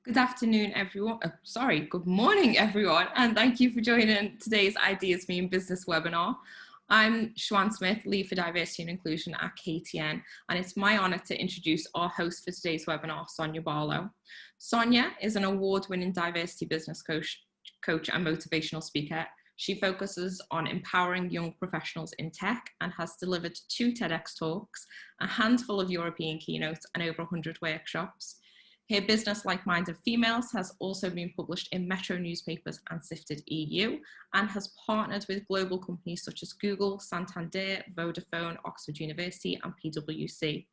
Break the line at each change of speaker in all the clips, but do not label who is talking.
Good afternoon, everyone. Good morning, everyone. And thank you for joining today's Ideas Me in Business webinar. I'm Siobhan Smith, Lead for Diversity and Inclusion at KTN, and it's my honour to introduce our host for today's webinar, Sonia Barlow. Sonia is an award-winning diversity business coach and motivational speaker. She focuses on empowering young professionals in tech and has delivered 2 TEDx talks, a handful of European keynotes, and over 100 workshops. Her business, Like-Minded Females, has also been published in Metro newspapers and Sifted EU, and has partnered with global companies such as Google, Santander, Vodafone, Oxford University, and PwC.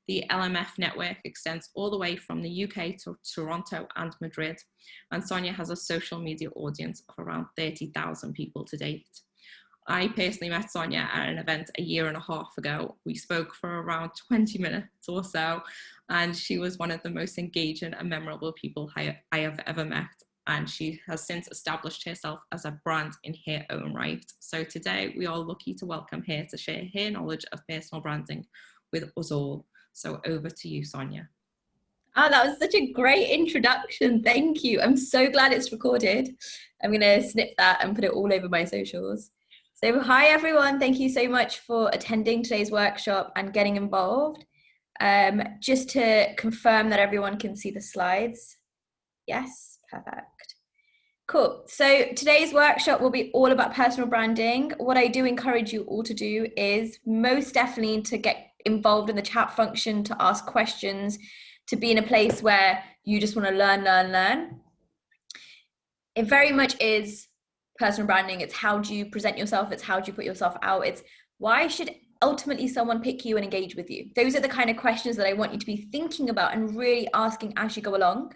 The LMF network extends all the way from the UK to Toronto and Madrid, and Sonia has a social media audience of around 30,000 people to date. I personally met Sonia at an event a year and a half ago. We spoke for around 20 minutes or so, and she was one of the most engaging and memorable people I have ever met. And she has since established herself as a brand in her own right. So today we are lucky to welcome her to share her knowledge of personal branding with us all. So over to you, Sonia.
Oh, that was such a great introduction. Thank you. I'm so glad it's recorded. I'm going to snip that and put it all over my socials. So hi, everyone. Thank you so much for attending today's workshop and getting involved. Just to confirm that everyone can see the slides. Yes, perfect. Cool. So today's workshop will be all about personal branding. What I do encourage you all to do is most definitely to get involved in the chat function, to ask questions, to be in a place where you just want to learn. It very much is personal branding. It's how do you present yourself? It's how do you put yourself out? It's why should ultimately someone pick you and engage with you? Those are the kind of questions that I want you to be thinking about and really asking as you go along.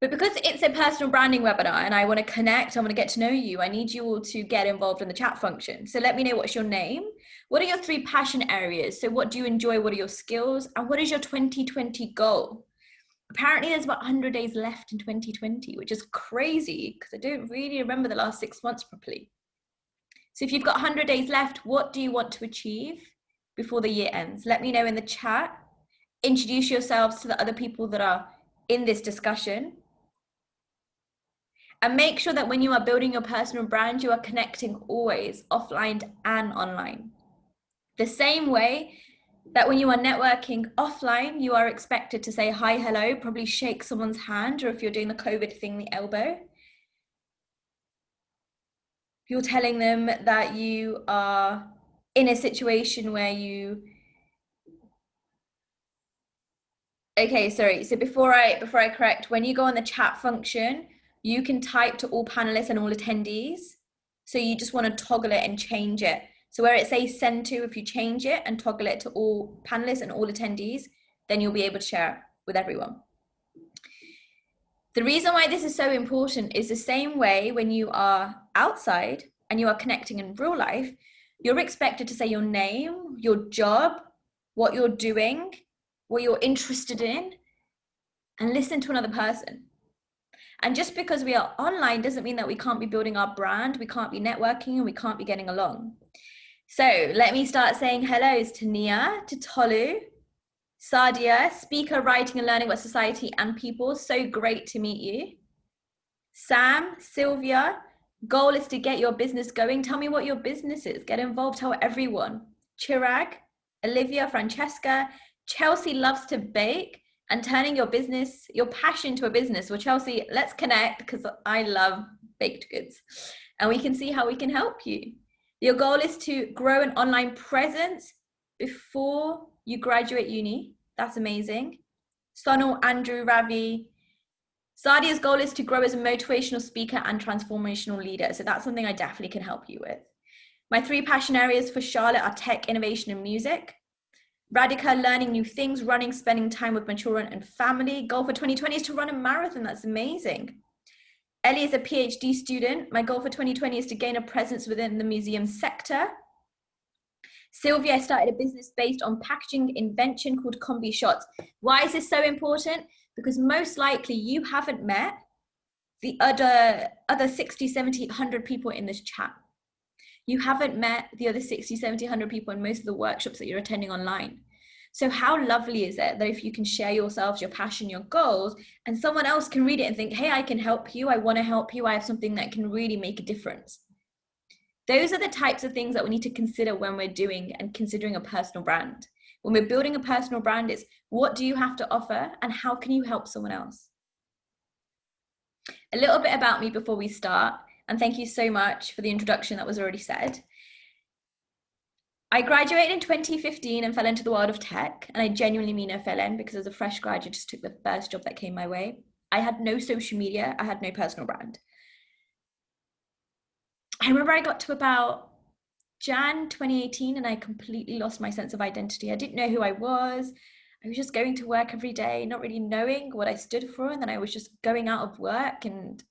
But because it's a personal branding webinar and I want to connect, I want to get to know you, I need you all to get involved in the chat function. So let me know, what's your name? What are your 3 passion areas? So what do you enjoy? What are your skills? And what is your 2020 goal? Apparently there's about 100 days left in 2020, which is crazy because I don't really remember the last 6 months properly. So if you've got 100 days left, what do you want to achieve before the year ends? Let me know in the chat. Introduce yourselves to the other people that are in this discussion. And make sure that when you are building your personal brand, you are connecting always offline and online. The same way that when you are networking offline, you are expected to say hi, hello, probably shake someone's hand, or if you're doing the COVID thing, the elbow. You're telling them that you are in a situation where you... Okay, sorry. So before I correct, when you go on the chat function, you can type to all panelists and all attendees. So you just want to toggle it and change it. So where it says send to, if you change it and toggle it to all panelists and all attendees, then you'll be able to share it with everyone. The reason why this is so important is the same way when you are outside and you are connecting in real life, you're expected to say your name, your job, what you're doing, what you're interested in, and listen to another person. And just because we are online doesn't mean that we can't be building our brand, we can't be networking, and we can't be getting along. So let me start saying hellos to Nia, to Tolu, Sadia, speaker, writing and learning about society and people. So great to meet you. Sam, Sylvia, goal is to get your business going. Tell me what your business is. Get involved, tell everyone. Chirag, Olivia, Francesca, Chelsea loves to bake and turning your business, your passion to a business. Well, Chelsea, let's connect because I love baked goods and we can see how we can help you. Your goal is to grow an online presence before you graduate uni. That's amazing. Sonal, Andrew, Ravi. Sadia's goal is to grow as a motivational speaker and transformational leader. So that's something I definitely can help you with. My 3 passion areas for Charlotte are tech, innovation, and music. Radhika, learning new things, running, spending time with my children and family. Goal for 2020 is to run a marathon. That's amazing. Ellie is a PhD student. My goal for 2020 is to gain a presence within the museum sector. Sylvia, I started a business based on packaging invention called Combi Shots. Why is this so important? Because most likely you haven't met the other 60, 70, 100 people in this chat. You haven't met the other 60, 70, 100 people in most of the workshops that you're attending online. So how lovely is it that if you can share yourselves, your passion, your goals, and someone else can read it and think, hey, I can help you. I want to help you. I have something that can really make a difference. Those are the types of things that we need to consider when we're doing and considering a personal brand. When we're building a personal brand, it's what do you have to offer and how can you help someone else? A little bit about me before we start, and thank you so much for the introduction that was already said. I graduated in 2015 and fell into the world of tech, and I genuinely mean I fell in because as a fresh grad, I just took the first job that came my way. I had no social media, I had no personal brand. I remember I got to about Jan 2018 and I completely lost my sense of identity. I didn't know who I was. I was just going to work every day, not really knowing what I stood for, and then I was just going out of work and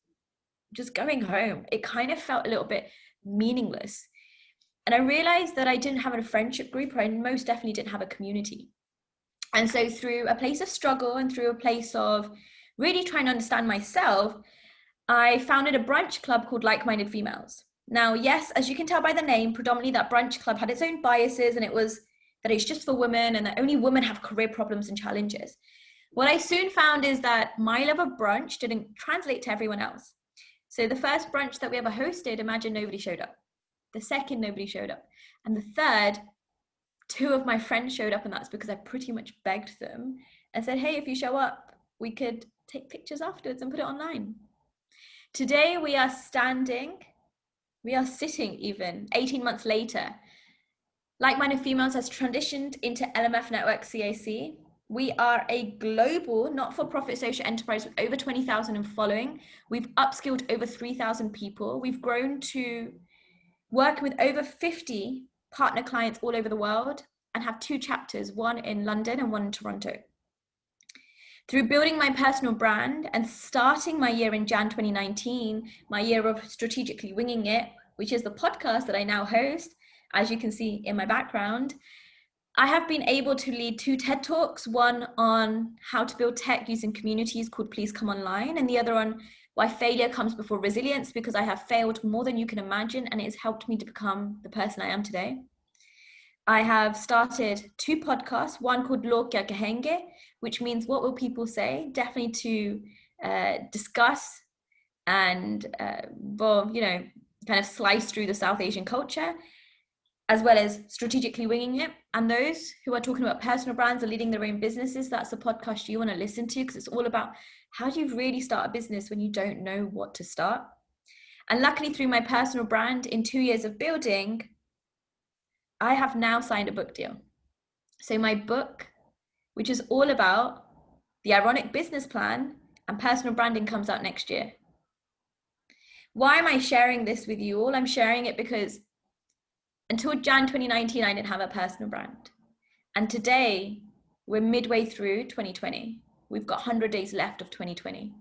just going home. It kind of felt a little bit meaningless. And I realized that I didn't have a friendship group, or I most definitely didn't have a community. And so through a place of struggle and through a place of really trying to understand myself, I founded a brunch club called Like-Minded Females. Now, yes, as you can tell by the name, predominantly that brunch club had its own biases, and it was that it's just for women and that only women have career problems and challenges. What I soon found is that my love of brunch didn't translate to everyone else. So the first brunch that we ever hosted, imagine nobody showed up. The second, nobody showed up. And the third, two of my friends showed up, and that's because I pretty much begged them and said, hey, if you show up, we could take pictures afterwards and put it online. Today we are sitting even 18 months later. Like-Minded Females has transitioned into LMF Network CAC. We are a global not-for-profit social enterprise with over 20,000 in following. We've upskilled over 3,000 people. We've grown to work with over 50 partner clients all over the world and have 2 chapters, one in London and one in Toronto. Through building my personal brand and starting my year in Jan 2019, my year of strategically winging it, which is the podcast that I now host, as you can see in my background, I have been able to lead 2 TED Talks, one on how to build tech using communities called Please Come Online, and the other on why failure comes before resilience, because I have failed more than you can imagine, and it has helped me to become the person I am today. I have started 2 podcasts, one called Lo Kya Kahenge, which means what will people say, definitely to discuss and, kind of slice through the South Asian culture, as well as strategically winging it. And those who are talking about personal brands and leading their own businesses, that's the podcast you want to listen to, because it's all about how do you really start a business when you don't know what to start. And luckily through my personal brand, in 2 years of building, I have now signed a book deal. So my book, which is all about the ironic business plan and personal branding, comes out next year. Why am I sharing this with you all? I'm sharing it because until Jan 2019, I didn't have a personal brand. And today, we're midway through 2020. We've got 100 days left of 2020.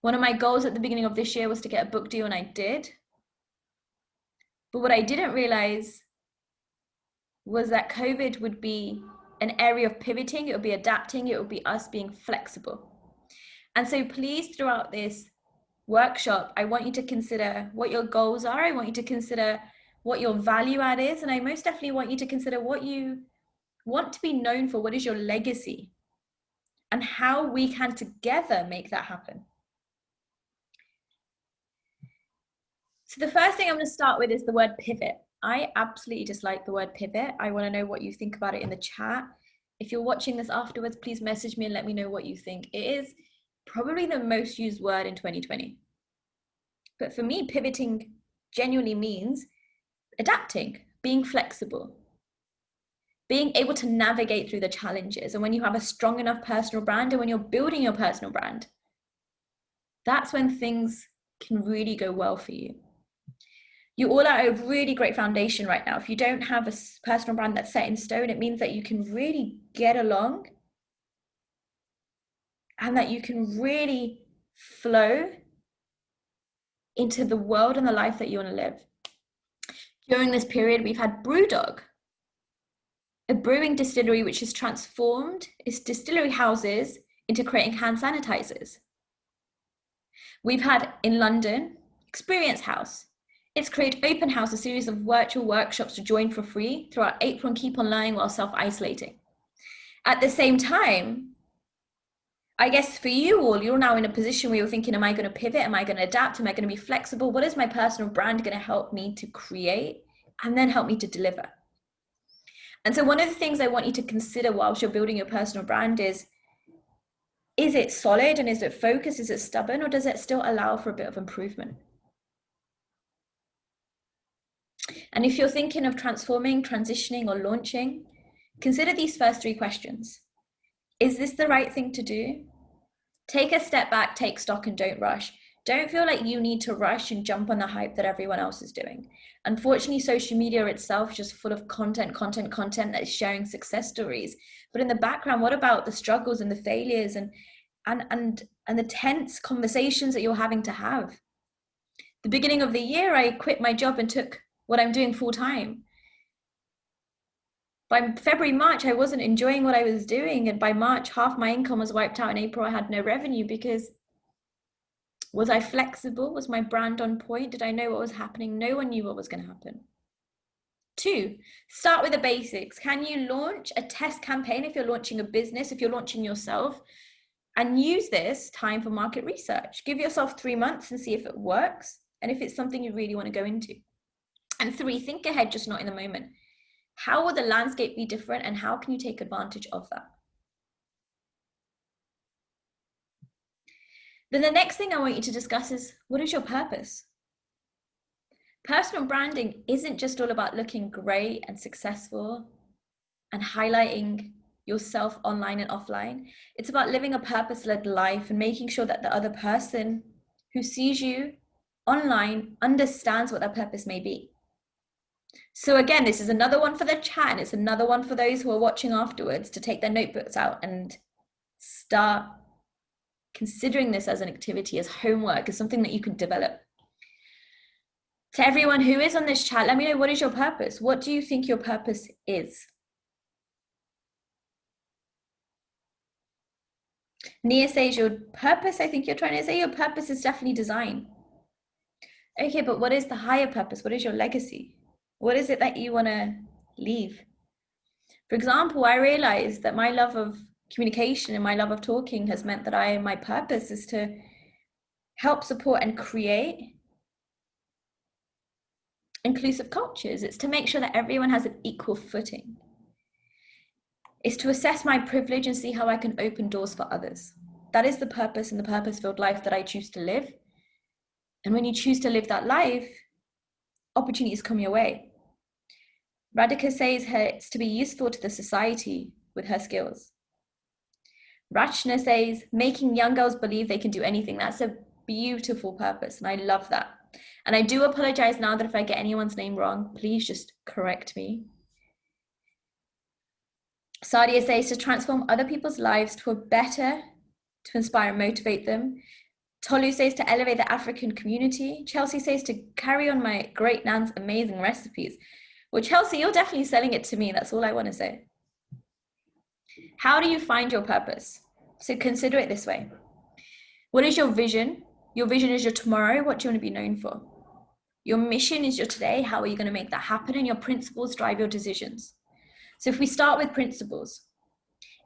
One of my goals at the beginning of this year was to get a book deal, and I did. But what I didn't realize was that COVID would be an area of pivoting, it would be adapting, it would be us being flexible. And so please, throughout this workshop, I want you to consider what your goals are. I want you to consider what your value add is. And I most definitely want you to consider what you want to be known for. What is your legacy? And how we can together make that happen. So the first thing I'm going to start with is the word pivot. I absolutely dislike the word pivot. I want to know what you think about it in the chat. If you're watching this afterwards, please message me and let me know what you think. It is probably the most used word in 2020. But for me, pivoting genuinely means adapting, being flexible, being able to navigate through the challenges. And when you have a strong enough personal brand, and when you're building your personal brand, that's when things can really go well for you. You all are a really great foundation right now. If you don't have a personal brand that's set in stone, it means that you can really get along and that you can really flow into the world and the life that you want to live. During this period, we've had Brewdog, a brewing distillery which has transformed its distillery houses into creating hand sanitizers. We've had in London, Experience House. It's created Open House, a series of virtual workshops to join for free throughout April and keep online while self-isolating. At the same time, I guess for you all, you're now in a position where you're thinking, am I going to pivot? Am I going to adapt? Am I going to be flexible? What is my personal brand going to help me to create and then help me to deliver? And so one of the things I want you to consider whilst you're building your personal brand is it solid and is it focused? Is it stubborn, or does it still allow for a bit of improvement? And if you're thinking of transforming, transitioning, or launching, consider these first 3 questions. Is this the right thing to do? Take a step back, take stock, and don't rush. Don't feel like you need to rush and jump on the hype that everyone else is doing. Unfortunately, social media itself is just full of content that is sharing success stories. But in the background, what about the struggles and the failures and the tense conversations that you're having to have? The beginning of the year, I quit my job and took what I'm doing full time. By February, March, I wasn't enjoying what I was doing. And by March, half my income was wiped out. In April, I had no revenue because was I flexible? Was my brand on point? Did I know what was happening? No one knew what was going to happen. 2, start with the basics. Can you launch a test campaign if you're launching a business, if you're launching yourself, and use this time for market research? Give yourself 3 months and see if it works and if it's something you really want to go into. And 3, think ahead, just not in the moment. How will the landscape be different and how can you take advantage of that? Then the next thing I want you to discuss is, what is your purpose? Personal branding isn't just all about looking great and successful and highlighting yourself online and offline. It's about living a purpose-led life and making sure that the other person who sees you online understands what their purpose may be. So again, this is another one for the chat, and it's another one for those who are watching afterwards to take their notebooks out and start considering this as an activity, as homework, as something that you can develop. To everyone who is on this chat, let me know, what is your purpose? What do you think your purpose is? Nia says your purpose, I think you're trying to say your purpose is definitely design. Okay, but what is the higher purpose? What is your legacy? What is it that you want to leave? For example, I realized that my love of communication and my love of talking has meant that my purpose is to help support and create inclusive cultures. It's to make sure that everyone has an equal footing. It's to assess my privilege and see how I can open doors for others. That is the purpose and the purpose-filled life that I choose to live. And when you choose to live that life, opportunities come your way. Radhika says it's to be useful to the society with her skills. Rachna says making young girls believe they can do anything. That's a beautiful purpose, and I love that. And I do apologize now that if I get anyone's name wrong, please just correct me. Sadia says to transform other people's lives to a better, to inspire and motivate them. Tolu says to elevate the African community. Chelsea says to carry on my great nan's amazing recipes. Well, Chelsea, you're definitely selling it to me. That's all I want to say. How do you find your purpose? So consider it this way. What is your vision? Your vision is your tomorrow. What do you want to be known for? Your mission is your today. How are you going to make that happen? And your principles drive your decisions. So if we start with principles,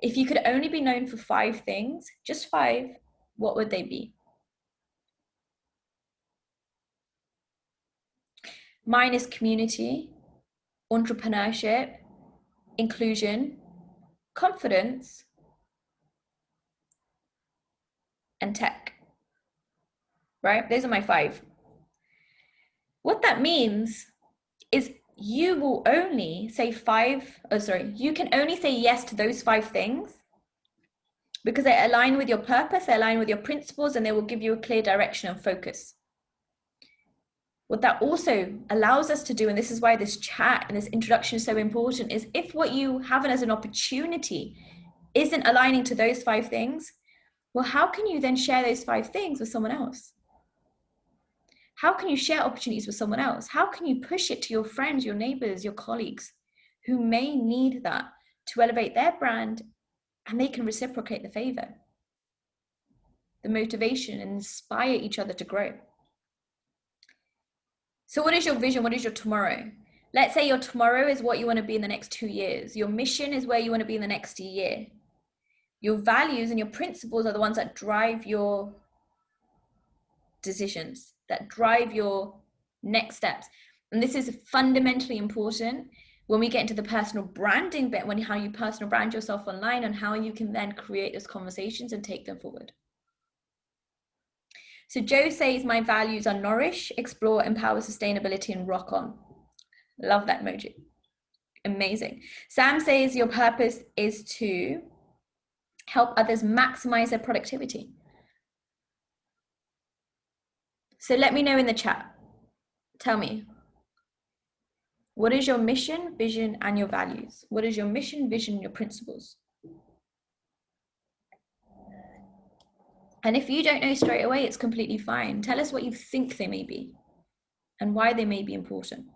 if you could only be known for 5 things, just 5, what would they be? Mine is community, entrepreneurship, inclusion, confidence, and tech, right? Those are my 5. What that means is you will only say you can only say yes to those 5 things because they align with your purpose, they align with your principles, and they will give you a clear direction and focus. What that also allows us to do, and this is why this chat and this introduction is so important, is if what you have as an opportunity isn't aligning to those 5 things, well, how can you then share those 5 things with someone else? How can you share opportunities with someone else? How can you push it to your friends, your neighbors, your colleagues who may need that to elevate their brand, and they can reciprocate the favor, the motivation, and inspire each other to grow? So what is your vision? What is your tomorrow? Let's say your tomorrow is what you want to be in the next 2 years. Your mission is where you want to be in the next year. Your values and your principles are the ones that drive your decisions, that drive your next steps. And this is fundamentally important when we get into the personal branding bit, when how you personal brand yourself online, and how you can then create those conversations and take them forward. So Joe says, my values are nourish, explore, empower, sustainability, and rock on. Love that emoji. Amazing. Sam says your purpose is to help others maximize their productivity. So let me know in the chat. Tell me, what is your mission, vision, and your values? What is your mission, vision, your principles? And if you don't know straight away, it's completely fine. Tell us what you think they may be and why they may be important.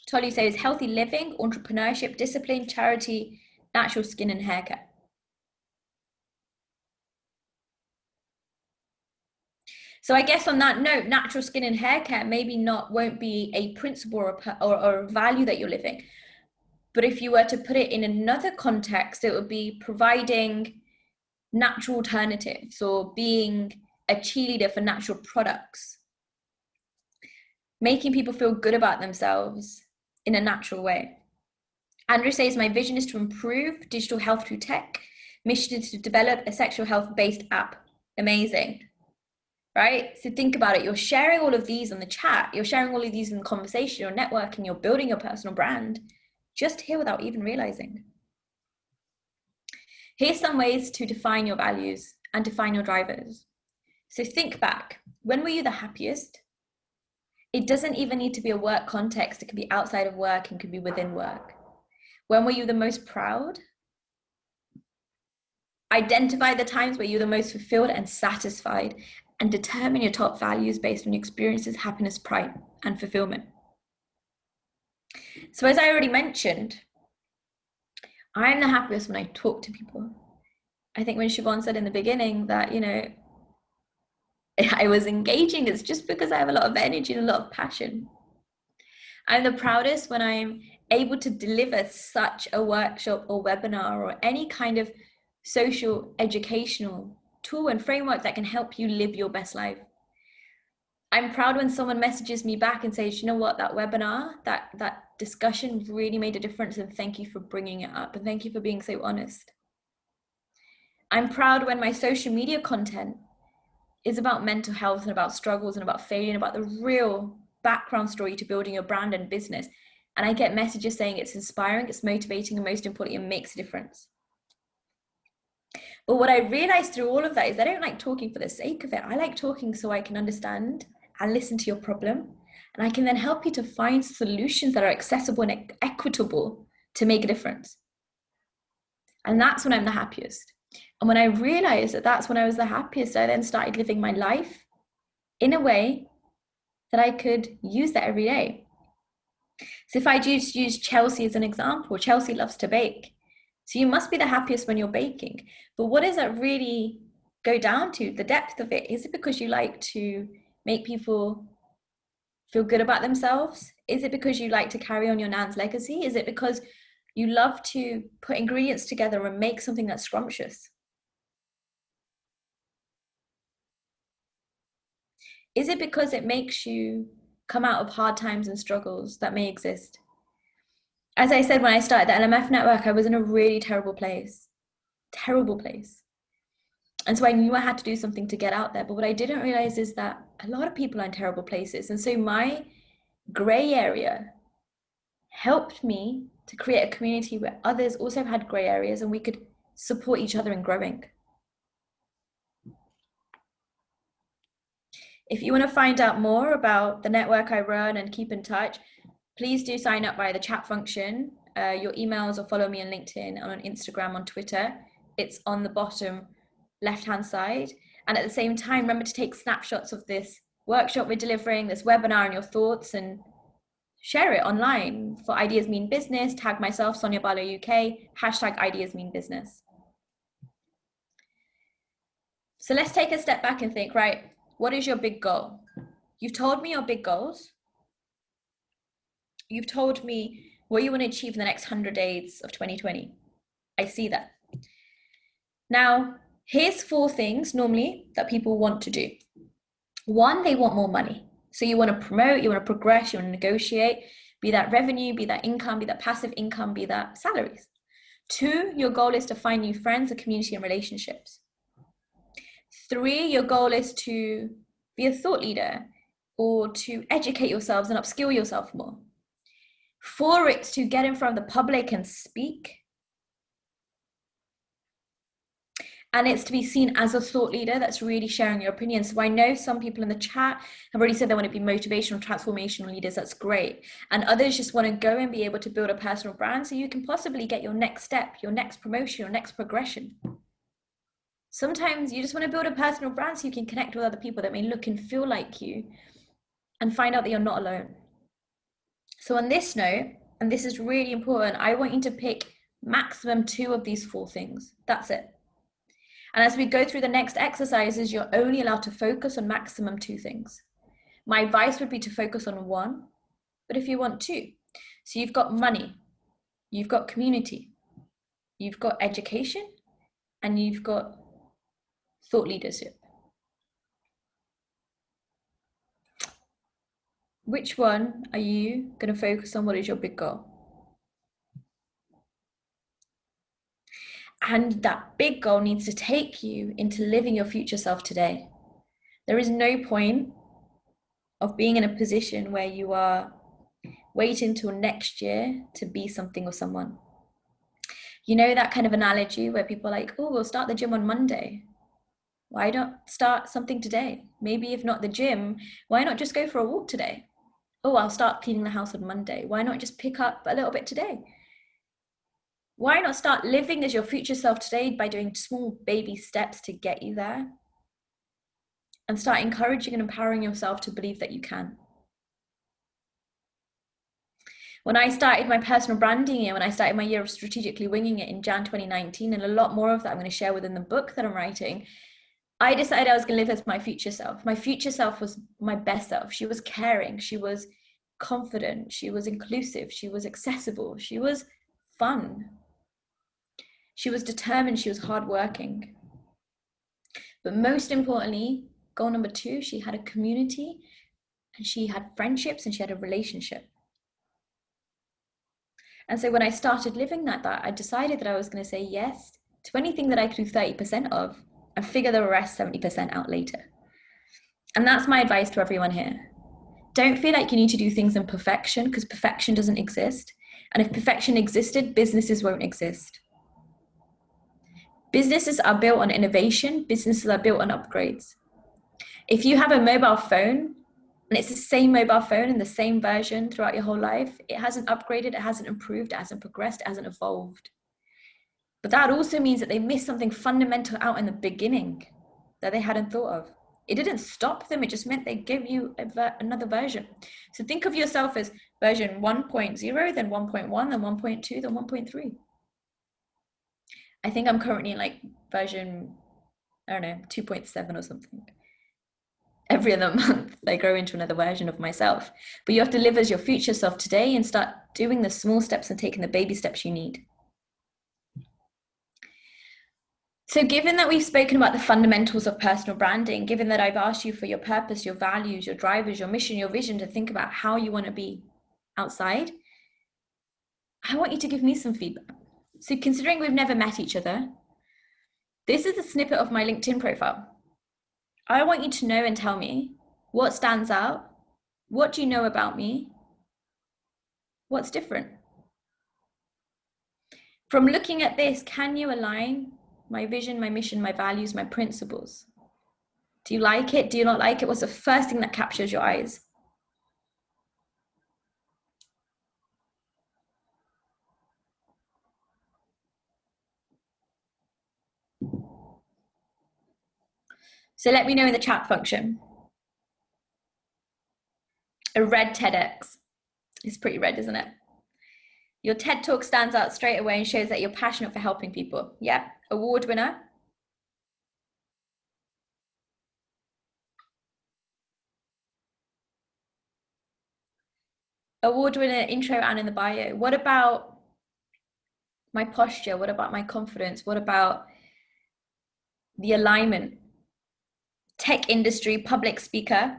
Tolly says healthy living, entrepreneurship, discipline, charity, natural skin and hair care. So I guess on that note, natural skin and hair care maybe won't be a principle or a value that you're living. But if you were to put it in another context, it would be providing natural alternatives or being a cheerleader for natural products, making people feel good about themselves in a natural way. Andrew says, my vision is to improve digital health through tech. Mission is to develop a sexual health-based app. Amazing. Right? So think about it. You're sharing all of these in the chat. You're sharing all of these in conversation, you're networking, you're building your personal brand just here without even realizing. Here's some ways to define your values and define your drivers. So think back. When were you the happiest? It doesn't even need to be a work context. It can be outside of work and can be within work. When were you the most proud? Identify the times where you're the most fulfilled and satisfied, and determine your top values based on your experiences, happiness, pride, and fulfillment. So as I already mentioned, I'm the happiest when I talk to people. I think when Siobhan said in the beginning that, I was engaging, it's just because I have a lot of energy and a lot of passion. I'm the proudest when I'm able to deliver such a workshop or webinar or any kind of social educational tool and framework that can help you live your best life. I'm proud when someone messages me back and says, you know what, that webinar, that discussion really made a difference, and thank you for bringing it up, and thank you for being so honest. I'm proud when my social media content is about mental health and about struggles and about failure and about the real background story to building your brand and business. And I get messages saying it's inspiring, it's motivating, and most importantly, it makes a difference. But what I realized through all of that is I don't like talking for the sake of it. I like talking so I can understand and listen to your problem. And I can then help you to find solutions that are accessible and equitable to make a difference. And that's when I'm the happiest. And when I realized that that's when I was the happiest, I then started living my life in a way that I could use that every day. So if I just use Chelsea as an example, Chelsea loves to bake. So you must be the happiest when you're baking. But what does that really go down to? The depth of it. Is it because you like to make people feel good about themselves? Is it because you like to carry on your nan's legacy? Is it because you love to put ingredients together and make something that's scrumptious? Is it because it makes you come out of hard times and struggles that may exist? As I said, when I started the LMF network, I was in a really terrible place. And so I knew I had to do something to get out there. But what I didn't realize is that a lot of people are in terrible places. And so my gray area helped me to create a community where others also had gray areas and we could support each other in growing. If you want to find out more about the network I run and keep in touch, please do sign up via the chat function, your emails, or follow me on LinkedIn, on Instagram, on Twitter. It's on the bottom left-hand side. And at the same time, remember to take snapshots of this workshop we're delivering, this webinar, and your thoughts, and share it online for Ideas Mean Business. Tag myself, Sonia Barlow UK, #Ideas Mean Business. So let's take a step back and think, right, what is your big goal? You've told me your big goals. You've told me what you want to achieve in the next 100 days of 2020. I see that. Now, here's 4 things normally that people want to do. 1, they want more money. So you want to promote, you want to progress, you want to negotiate, be that revenue, be that income, be that passive income, be that salaries. 2, your goal is to find new friends, a community, and relationships. 3, your goal is to be a thought leader or to educate yourselves and upskill yourself more. 4, it's to get in front of the public and speak. And it's to be seen as a thought leader that's really sharing your opinion. So I know some people in the chat have already said they want to be motivational, transformational leaders. That's great. And others just want to go and be able to build a personal brand so you can possibly get your next step, your next promotion, your next progression. Sometimes you just want to build a personal brand so you can connect with other people that may look and feel like you and find out that you're not alone. So on this note, and this is really important, I want you to pick maximum 2 of these 4 things. That's it. And as we go through the next exercises, you're only allowed to focus on maximum 2 things. My advice would be to focus on 1, but if you want 2. So you've got money, you've got community, you've got education, and you've got thought leadership. Which one are you going to focus on? What is your big goal? And that big goal needs to take you into living your future self today. There is no point of being in a position where you are waiting till next year to be something or someone. You know that kind of analogy where people are like, oh, we'll start the gym on Monday. Why not start something today? Maybe if not the gym, why not just go for a walk today? Oh, I'll start cleaning the house on Monday. Why not just pick up a little bit today? Why not start living as your future self today by doing small baby steps to get you there? And start encouraging and empowering yourself to believe that you can. When I started my personal branding year, when I started my year of strategically winging it in Jan 2019, and a lot more of that I'm going to share within the book that I'm writing, I decided I was going to live as my future self. My future self was my best self. She was caring. She was confident. She was inclusive. She was accessible. She was fun. She was determined. She was hardworking. But most importantly, goal number 2, she had a community and she had friendships and she had a relationship. And so when I started living that, I decided that I was going to say yes to anything that I could do 30% of and figure the rest 70% out later. And that's my advice to everyone here. Don't feel like you need to do things in perfection, because perfection doesn't exist. And if perfection existed, businesses won't exist. Businesses are built on innovation. Businesses are built on upgrades. If you have a mobile phone and it's the same mobile phone in the same version throughout your whole life, it hasn't upgraded, it hasn't improved, it hasn't progressed, it hasn't evolved. But that also means that they missed something fundamental out in the beginning that they hadn't thought of. It didn't stop them, it just meant they give you another version. So think of yourself as version 1.0, then 1.1, then 1.2, then 1.3. I think I'm currently in like version, 2.7 or something. Every other month, I grow into another version of myself. But you have to live as your future self today and start doing the small steps and taking the baby steps you need. So given that we've spoken about the fundamentals of personal branding, given that I've asked you for your purpose, your values, your drivers, your mission, your vision, to think about how you want to be outside, I want you to give me some feedback. So considering we've never met each other, this is a snippet of my LinkedIn profile. I want you to know and tell me what stands out. What do you know about me? What's different? From looking at this, can you align my vision, my mission, my values, my principles? Do you like it? Do you not like it? What's the first thing that captures your eyes? So let me know in the chat function. A red TEDx. It's pretty red, isn't it? Your TED Talk stands out straight away and shows that you're passionate for helping people. Yeah, award winner. award winner intro and in the bio. What about my posture? What about my confidence? What about the alignment? Tech industry, public speaker,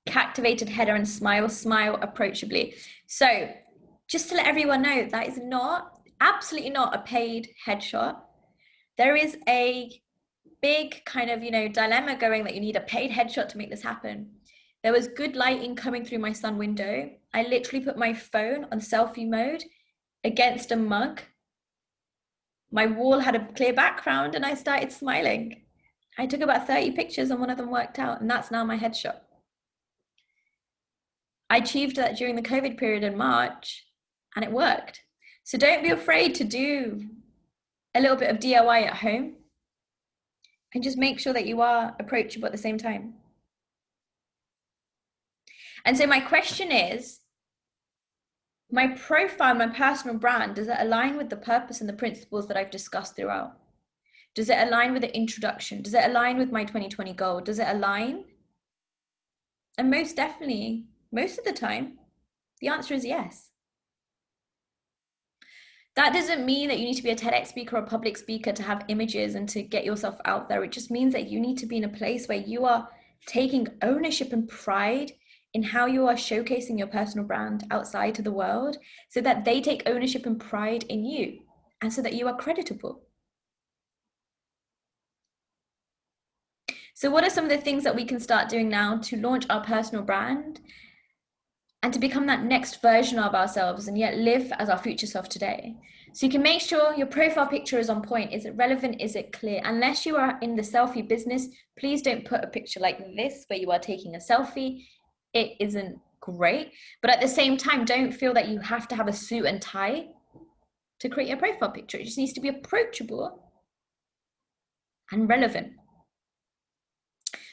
captivated header and smile approachably. So just to let everyone know, that is absolutely not a paid headshot. There is a big kind of, dilemma going that you need a paid headshot to make this happen. There was good lighting coming through my sun window. I literally put my phone on selfie mode against a mug. My wall had a clear background and I started smiling. I took about 30 pictures and one of them worked out, and that's now my headshot. I achieved that during the COVID period in March and it worked. So don't be afraid to do a little bit of DIY at home and just make sure that you are approachable at the same time. And so my question is, my profile, my personal brand, does it align with the purpose and the principles that I've discussed throughout? Does it align with the introduction? Does it align with my 2020 goal? Does it align? And most definitely, most of the time, the answer is yes. That doesn't mean that you need to be a TEDx speaker or a public speaker to have images and to get yourself out there. It just means that you need to be in a place where you are taking ownership and pride in how you are showcasing your personal brand outside to the world, so that they take ownership and pride in you, and so that you are creditable. So what are some of the things that we can start doing now to launch our personal brand and to become that next version of ourselves and yet live as our future self today? So you can make sure your profile picture is on point. Is it relevant? Is it clear? Unless you are in the selfie business, please don't put a picture like this where you are taking a selfie. It isn't great. But at the same time, don't feel that you have to have a suit and tie to create a profile picture. It just needs to be approachable and relevant.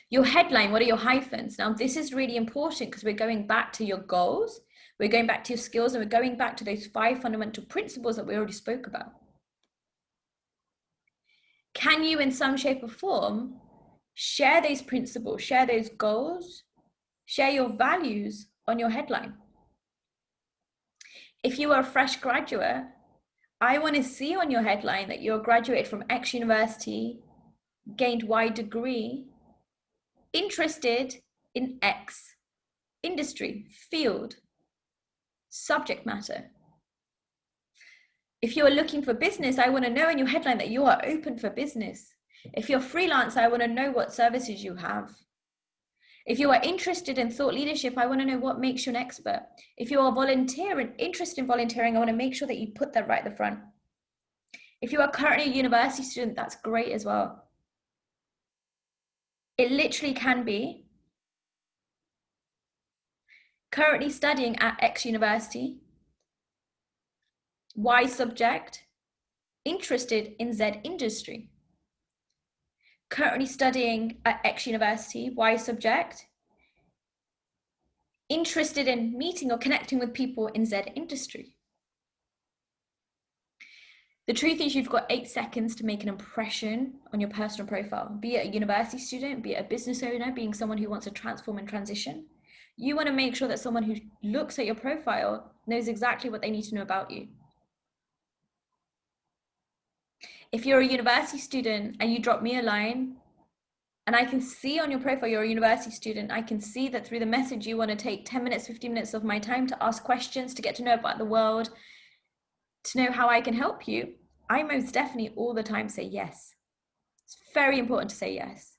Your headline, what are your hyphens? Now, this is really important because we're going back to your goals, we're going back to your skills, and we're going back to those 5 fundamental principles that we already spoke about. Can you, in some shape or form, share those principles, share those goals, share your values on your headline? If you are a fresh graduate, I want to see on your headline that you're graduated from X university, gained Y degree, interested in X industry, field, subject matter. If you're looking for business, I want to know in your headline that you are open for business. If you're freelance, I want to know what services you have. If you are interested in thought leadership, I want to know what makes you an expert. If you are a volunteer and interested in volunteering, I want to make sure that you put that right at the front. If you are currently a university student, that's great as well. It literally can be currently studying at X university, Y subject, interested in Z industry. Currently studying at X university, Y subject, interested in meeting or connecting with people in Z industry. The truth is, you've got 8 seconds to make an impression on your personal profile, be it a university student, be it a business owner, being someone who wants to transform and transition. You want to make sure that someone who looks at your profile knows exactly what they need to know about you. If you're a university student and you drop me a line, and I can see on your profile you're a university student, I can see that through the message you want to take 10 minutes, 15 minutes of my time to ask questions, to get to know about the world, to know how I can help you, I most definitely all the time say yes. It's very important to say yes.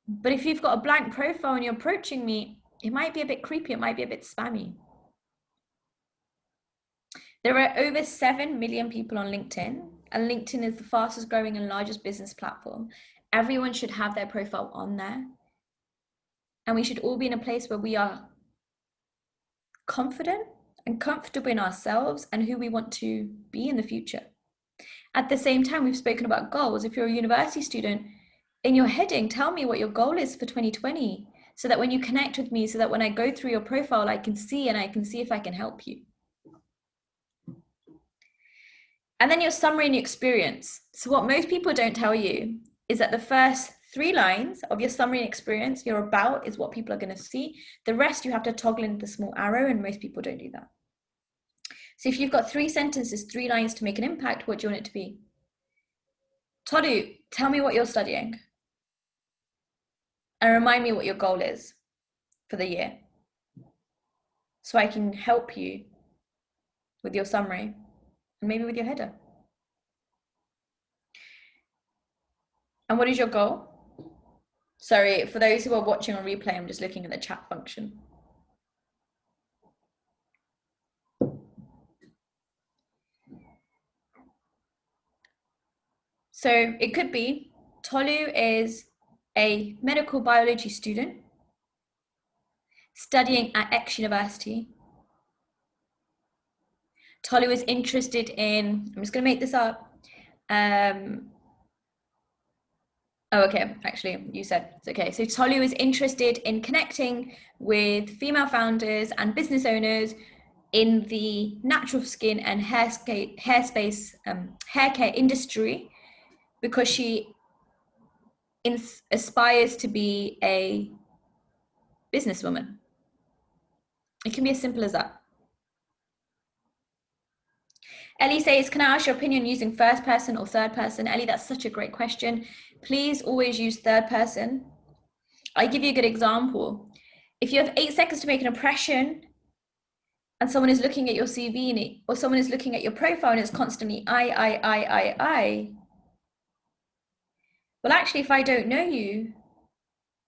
But if you've got a blank profile and you're approaching me, it might be a bit creepy, it might be a bit spammy. There are over 7 million people on LinkedIn, and LinkedIn is the fastest growing and largest business platform. Everyone should have their profile on there. And we should all be in a place where we are confident and comfortable in ourselves and who we want to be in the future. At the same time, we've spoken about goals. If you're a university student, in your heading, tell me what your goal is for 2020, so that when you connect with me, so that when I go through your profile, I can see and I can see if I can help you. And then your summary and your experience. So what most people don't tell you is that the first 3 lines of your summary and experience. Your about is what people are going to see. The rest you have to toggle into the small arrow, and most people don't do that. So if you've got 3 sentences, 3 lines to make an impact, what do you want it to be? Tolu, tell me what you're studying. And remind me what your goal is for the year, so I can help you with your summary and maybe with your header. And what is your goal? Sorry, for those who are watching on replay, I'm just looking at the chat function. So it could be Tolu is a medical biology student studying at X University. Tolu is interested in, I'm just going to make this up. Oh, okay, actually, you said it's okay. So Tolu is interested in connecting with female founders and business owners in the natural skin and hair care industry, because she aspires to be a businesswoman. It can be as simple as that. Ellie says, can I ask your opinion using first person or third person? Ellie, that's such a great question. Please always use third person. I'll give you a good example. If you have 8 seconds to make an impression and someone is looking at your CV or someone is looking at your profile and it's constantly I. Well, actually, if I don't know you,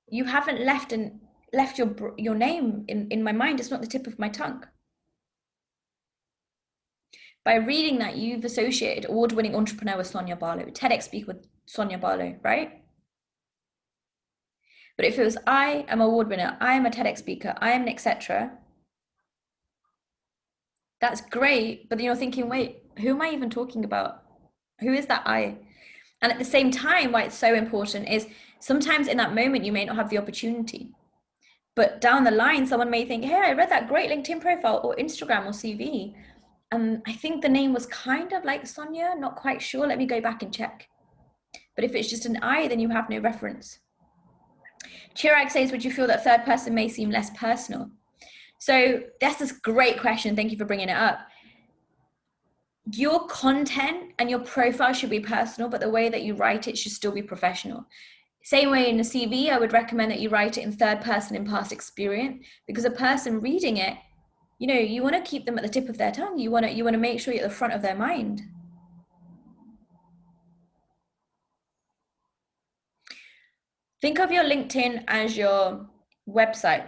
you haven't left your name in my mind. It's not the tip of my tongue. By reading that, you've associated award-winning entrepreneur with Sonia Barlow, TEDx speaker with Sonia Barlow, right? But if it was, I am an award winner, I am a TEDx speaker, I am an etc., that's great, but then you're thinking, wait, who am I even talking about? Who is that I? And at the same time, why it's so important is sometimes in that moment, you may not have the opportunity. But down the line, someone may think, hey, I read that great LinkedIn profile or Instagram or CV. And I think the name was kind of like Sonia, not quite sure. Let me go back and check. But if it's just an I, then you have no reference. Chirag says, would you feel that third person may seem less personal? So that's this great question. Thank you for bringing it up. Your content and your profile should be personal, but the way that you write it should still be professional. Same way in a CV, I would recommend that you write it in third person in past experience, because a person reading it, you want to keep them at the tip of their tongue. You want to make sure you're at the front of their mind. Think of your LinkedIn as your website,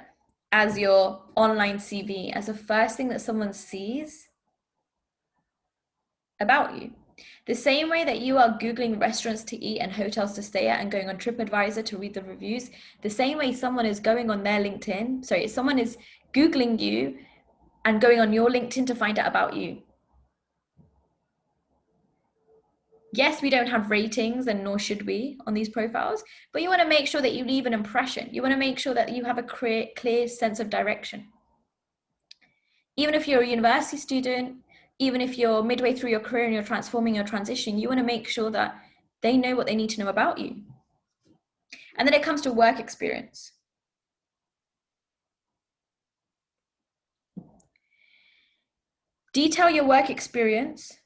as your online CV, as the first thing that someone sees about you. The same way that you are Googling restaurants to eat and hotels to stay at and going on TripAdvisor to read the reviews, the same way someone is going on their LinkedIn, someone is Googling you and going on your LinkedIn to find out about you. Yes, we don't have ratings, and nor should we on these profiles, but you want to make sure that you leave an impression. You want to make sure that you have a clear sense of direction. Even if you're a university student, even if you're midway through your career and you're transforming your transition, you want to make sure that they know what they need to know about you. And then it comes to work experience. Detail your work experience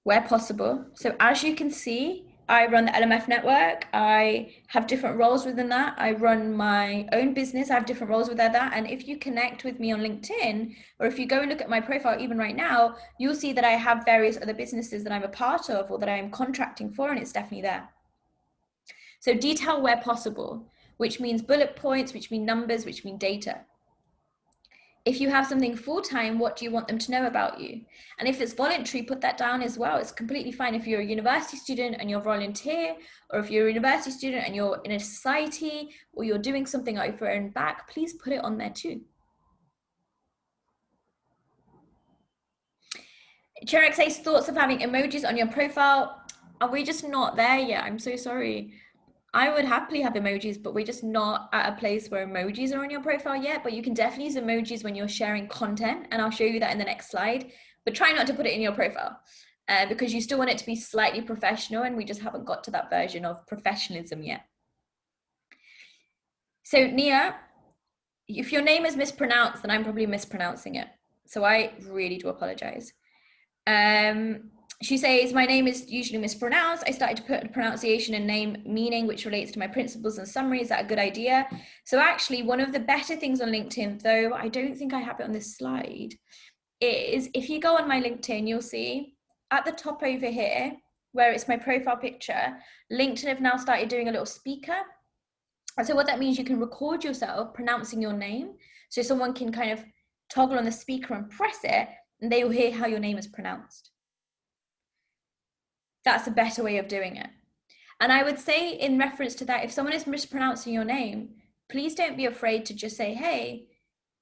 where possible. So as you can see, I run the LMF network. I have different roles within that. I run my own business. I have different roles within that. And if you connect with me on LinkedIn, or if you go and look at my profile even right now, you'll see that I have various other businesses that I'm a part of or that I'm contracting for, and it's definitely there. So detail where possible, which means bullet points, which mean numbers, which mean data. If you have something full-time, what do you want them to know about you? And if it's voluntary, put that down as well. It's completely fine. If you're a university student and you're volunteer, or if you're a university student and you're in a society, or you're doing something out of your own back, please put it on there too. Cherek says, thoughts of having emojis on your profile. Are we just not there yet? I'm so sorry. I would happily have emojis, but we're just not at a place where emojis are on your profile yet. But you can definitely use emojis when you're sharing content, and I'll show you that in the next slide. But try not to put it in your profile because you still want it to be slightly professional, and we just haven't got to that version of professionalism yet. So Nia, if your name is mispronounced, then I'm probably mispronouncing it. So I really do apologize. She says, my name is usually mispronounced. I started to put a pronunciation and name meaning, which relates to my principles and summary. Is that a good idea? So actually, one of the better things on LinkedIn, though I don't think I have it on this slide, is if you go on my LinkedIn, you'll see at the top over here, where it's my profile picture, LinkedIn have now started doing a little speaker. And so what that means, you can record yourself pronouncing your name. So someone can kind of toggle on the speaker and press it, and they will hear how your name is pronounced. That's a better way of doing it. And I would say in reference to that, if someone is mispronouncing your name, please don't be afraid to just say, hey,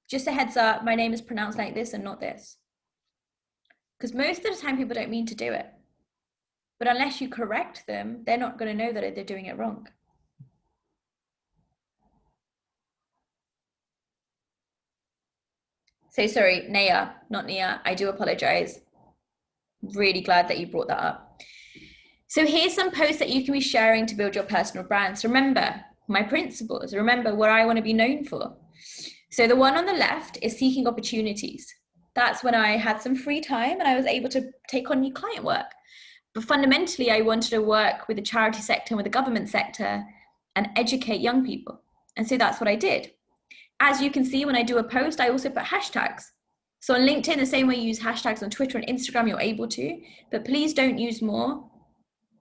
just a heads up, my name is pronounced like this and not this. Because most of the time people don't mean to do it. But unless you correct them, they're not going to know that they're doing it wrong. So sorry, Naya, not Nia. I do apologize. Really glad that you brought that up. So here's some posts that you can be sharing to build your personal brand. So remember my principles, remember what I want to be known for. So the one on the left is seeking opportunities. That's when I had some free time and I was able to take on new client work. But fundamentally, I wanted to work with the charity sector and with the government sector and educate young people. And so that's what I did. As you can see, when I do a post, I also put hashtags. So on LinkedIn, the same way you use hashtags on Twitter and Instagram, you're able to, but please don't use more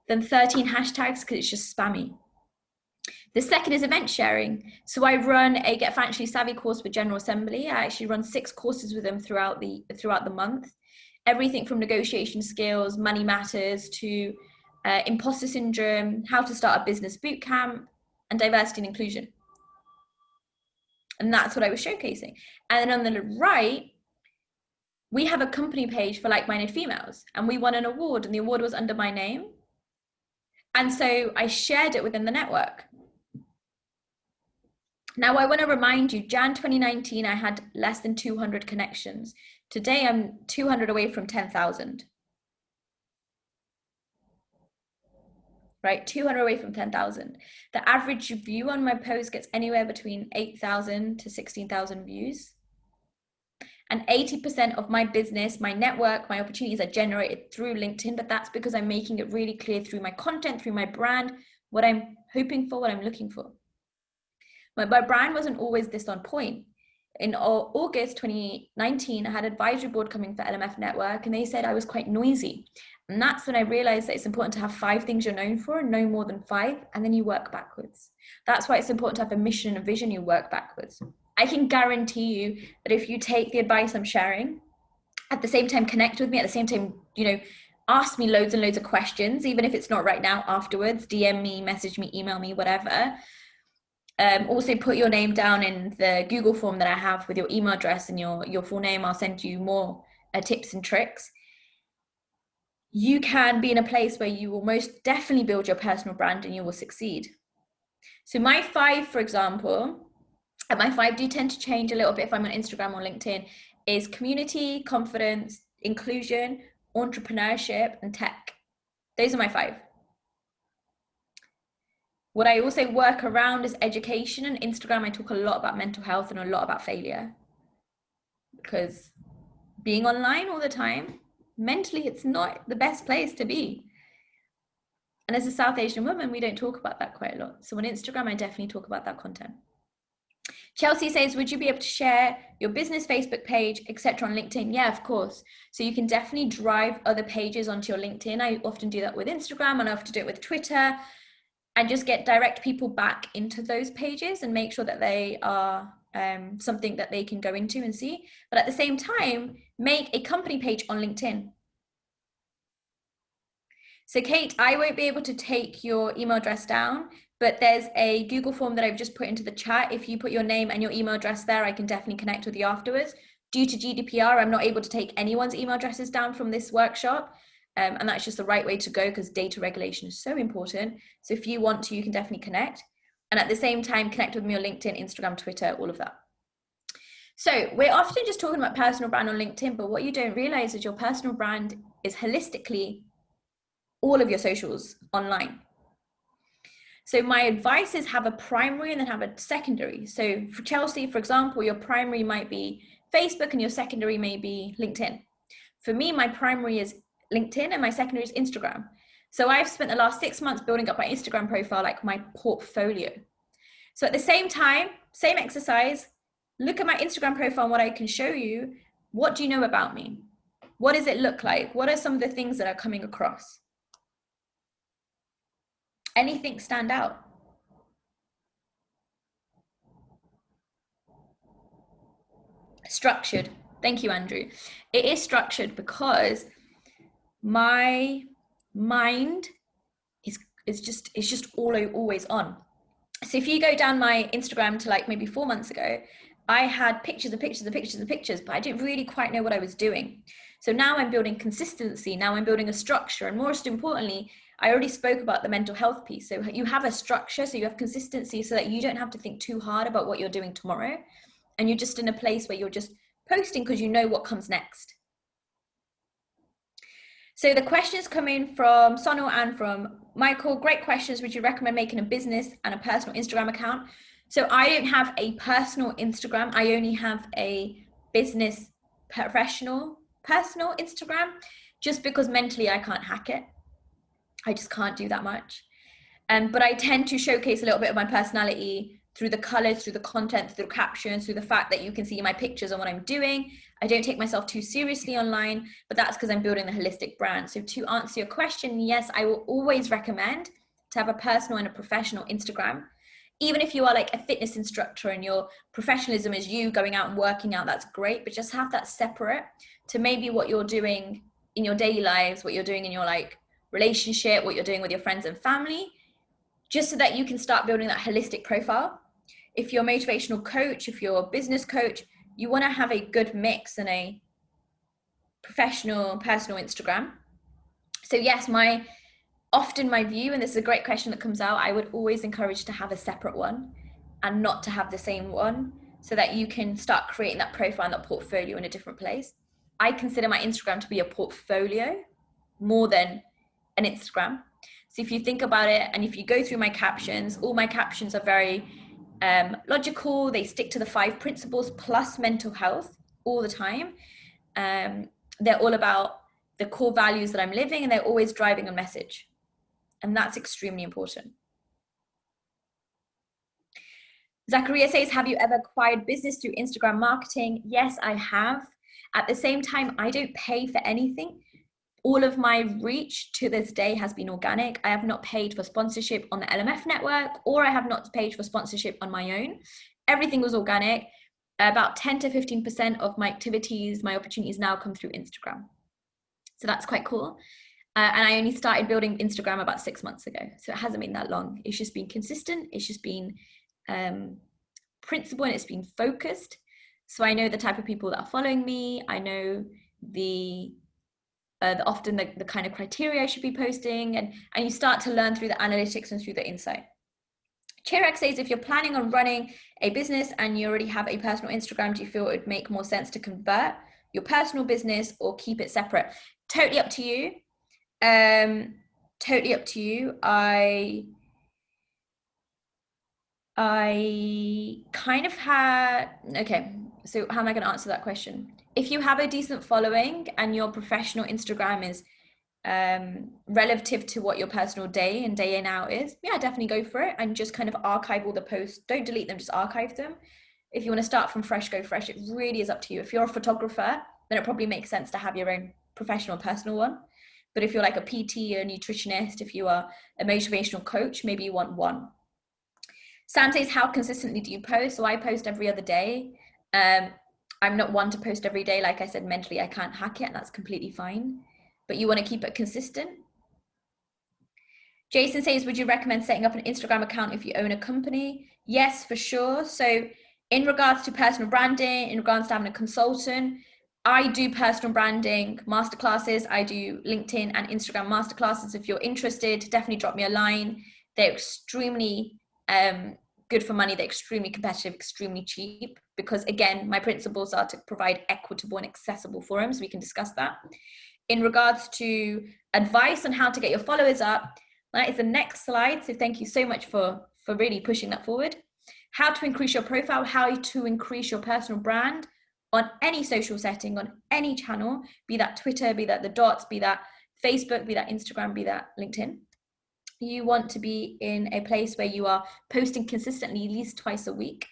than 13 hashtags because it's just spammy. The second is event sharing. So I run a Get Financially Savvy course with General Assembly. I actually run 6 courses with them throughout the month. Everything from negotiation skills, money matters, to imposter syndrome, how to start a business bootcamp, and diversity and inclusion. And that's what I was showcasing. And then on the right, we have a company page for like-minded females, and we won an award, and the award was under my name. And so I shared it within the network. Now, I want to remind you, Jan 2019, I had less than 200 connections. Today, I'm 200 away from 10,000. Right, 200 away from 10,000. The average view on my post gets anywhere between 8,000 to 16,000 views. And 80% of my business, my network, my opportunities are generated through LinkedIn, but that's because I'm making it really clear through my content, through my brand, what I'm hoping for, what I'm looking for. My brand wasn't always this on point. In August 2019, I had an advisory board coming for LMF Network, and they said I was quite noisy. And that's when I realized that it's important to have 5 things you're known for and no more than 5, and then you work backwards. That's why it's important to have a mission and a vision, you work backwards. I can guarantee you that if you take the advice I'm sharing, at the same time connect with me, at the same time, ask me loads and loads of questions, even if it's not right now, afterwards, DM me, message me, email me, whatever. Also put your name down in the Google form that I have with your email address and your full name. I'll send you more tips and tricks. You can be in a place where you will most definitely build your personal brand and you will succeed. So my 5, for example, and my 5 do tend to change a little bit if I'm on Instagram or LinkedIn, is community, confidence, inclusion, entrepreneurship, and tech. Those are my 5. What I also work around is education, and Instagram, I talk a lot about mental health and a lot about failure. Because being online all the time, mentally, it's not the best place to be. And as a South Asian woman, we don't talk about that quite a lot. So on Instagram, I definitely talk about that content. Chelsea says, would you be able to share your business Facebook page, etc. on LinkedIn? Yeah, of course. So you can definitely drive other pages onto your LinkedIn. I often do that with Instagram, and I often do it with Twitter, and just get direct people back into those pages and make sure that they are something that they can go into and see. But at the same time, make a company page on LinkedIn. So Kate, I won't be able to take your email address down, but there's a Google form that I've just put into the chat. If you put your name and your email address there, I can definitely connect with you afterwards. Due to GDPR, I'm not able to take anyone's email addresses down from this workshop. And that's just the right way to go because data regulation is so important. So if you want to, you can definitely connect. And at the same time, connect with me on LinkedIn, Instagram, Twitter, all of that. So we're often just talking about personal brand on LinkedIn, but what you don't realize is your personal brand is holistically all of your socials online. So my advice is have a primary and then have a secondary. So for Chelsea, for example, your primary might be Facebook and your secondary may be LinkedIn. For me, my primary is LinkedIn and my secondary is Instagram. So I've spent the last 6 months building up my Instagram profile, like my portfolio. So at the same time, same exercise, look at my Instagram profile and what I can show you. What do you know about me? What does it look like? What are some of the things that are coming across? Anything stand out? Structured. Thank you, Andrew. It is structured because my mind is just always on. So if you go down my Instagram to like maybe 4 months ago, I had pictures and pictures and pictures and pictures, but I didn't really quite know what I was doing. So now I'm building consistency. Now I'm building a structure. And most importantly, I already spoke about the mental health piece. So you have a structure, so you have consistency so that you don't have to think too hard about what you're doing tomorrow. And you're just in a place where you're just posting because you know what comes next. So the questions come in from Sonal and from Michael. Great questions. Would you recommend making a business and a personal Instagram account? So I don't have a personal Instagram. I only have a business personal Instagram, just because mentally I can't hack it. I just can't do that much. But I tend to showcase a little bit of my personality through the colors, through the content, through the captions, through the fact that you can see my pictures and what I'm doing. I don't take myself too seriously online, but that's because I'm building the holistic brand. So to answer your question, yes, I will always recommend to have a personal and a professional Instagram. Even if you are like a fitness instructor and your professionalism is you going out and working out, that's great, but just have that separate to maybe what you're doing in your daily lives, what you're doing in your like relationship, what you're doing with your friends and family, just so that you can start building that holistic profile. If you're a motivational coach, if you're a business coach, you want to have a good mix and a professional, personal Instagram. So yes, often my view, and this is a great question that comes out, I would always encourage to have a separate one and not to have the same one, so that you can start creating that profile and that portfolio in a different place. I consider my Instagram to be a portfolio more than an Instagram. So if you think about it, and if you go through my captions, all my captions are very logical. They stick to the 5 principles plus mental health all the time. They're all about the core values that I'm living, and they're always driving a message. And that's extremely important. Zachariah says, have you ever acquired business through Instagram marketing? Yes, I have. At the same time, I don't pay for anything. All of my reach to this day has been organic. I have not paid for sponsorship on the LMF network, or I have not paid for sponsorship on my own. Everything was organic. About 10 to 15% of my activities, my opportunities now come through Instagram. So that's quite cool. And I only started building Instagram about 6 months ago. So it hasn't been that long. It's just been consistent. It's just been principled, and it's been focused. So I know the type of people that are following me. I know often the kind of criteria I should be posting, and you start to learn through the analytics and through the insight. Chirag says, if you're planning on running a business and you already have a personal Instagram, do you feel it would make more sense to convert your personal business or keep it separate? Totally up to you. Totally up to you. I kind of had, okay, so how am I going to answer that question? If you have a decent following and your professional Instagram is relative to what your personal day in day in out is, yeah, definitely go for it, and just kind of archive all the posts. Don't delete them, just archive them. If you want to start from fresh, go fresh. It really is up to you. If you're a photographer, then it probably makes sense to have your own professional personal one. But if you're like a PT, a nutritionist, if you are a motivational coach, maybe you want one. Sam says, how consistently do you post? So I post every other day. I'm not one to post every day. Like I said, mentally, I can't hack it, and that's completely fine. But you want to keep it consistent. Jason says, would you recommend setting up an Instagram account if you own a company? Yes, for sure. So in regards to personal branding, in regards to having a consultant, I do personal branding masterclasses. I do LinkedIn and Instagram masterclasses. If you're interested, definitely drop me a line. They're extremely good for money. They're extremely competitive, extremely cheap, because again, my principles are to provide equitable and accessible forums. So we can discuss that. In regards to advice on how to get your followers up, That is the next slide. So thank you so much for really pushing that forward. How to increase your profile, how to increase your personal brand on any social setting, on any channel, be that Twitter, be that the dots, be that Facebook, be that Instagram, be that LinkedIn. You want to be in a place where you are posting consistently at least twice a week.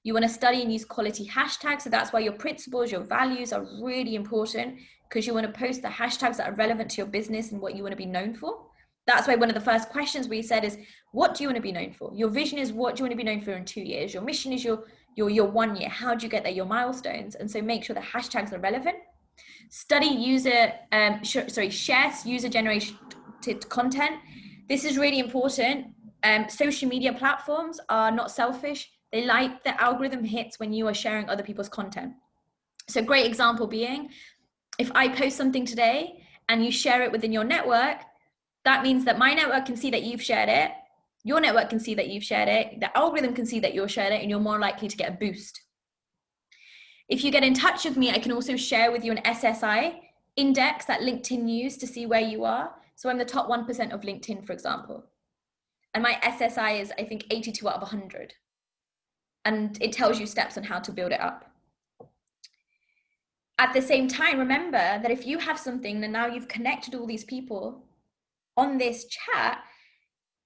You want to study and use quality hashtags. So that's why your principles, your values are really important, because you want to post the hashtags that are relevant to your business and what you want to be known for. That's why one of the first questions we said is, what do you want to be known for? Your vision is, what do you want to be known for in 2 years? Your mission is your 1 year. How do you get there? Your milestones. And so make sure the hashtags are relevant. Share user generated content. This is really important. Social media platforms are not selfish. They like the algorithm hits when you are sharing other people's content. So a great example being, if I post something today and you share it within your network, that means that my network can see that you've shared it, your network can see that you've shared it, the algorithm can see that you've shared it, and you're more likely to get a boost. If you get in touch with me, I can also share with you an SSI index that LinkedIn use to see where you are. So I'm the top 1% of LinkedIn, for example. And my SSI is, I think, 82 out of 100. And it tells you steps on how to build it up. At the same time, remember that if you have something and now you've connected all these people on this chat,